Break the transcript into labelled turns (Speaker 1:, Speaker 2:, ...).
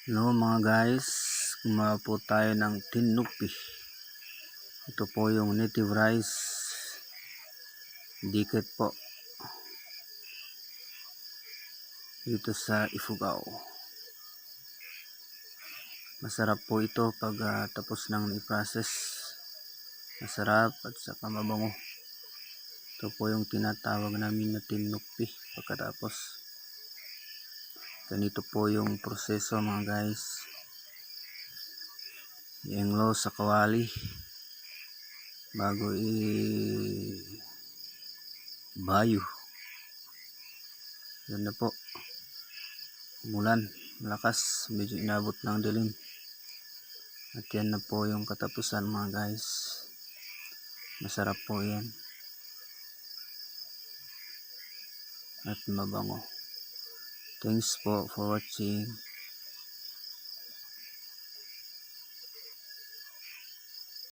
Speaker 1: Hello mga guys, gumawa po tayo ng tinupi. Ito po yung native rice dikit po dito sa Ifugao. Masarap po ito pag tapos nang i-process. Masarap at saka mabango. Ito po yung tinatawag namin na tinupi. Pagkatapos ganito po yung proseso mga guys. I-englo sa kawali bago i-bayo. Yan na po. Umulan, malakas, medyo inabot ng dilim. At yan na po yung katapusan mga guys. Masarap po yan. At mabango. Thanks po for watching.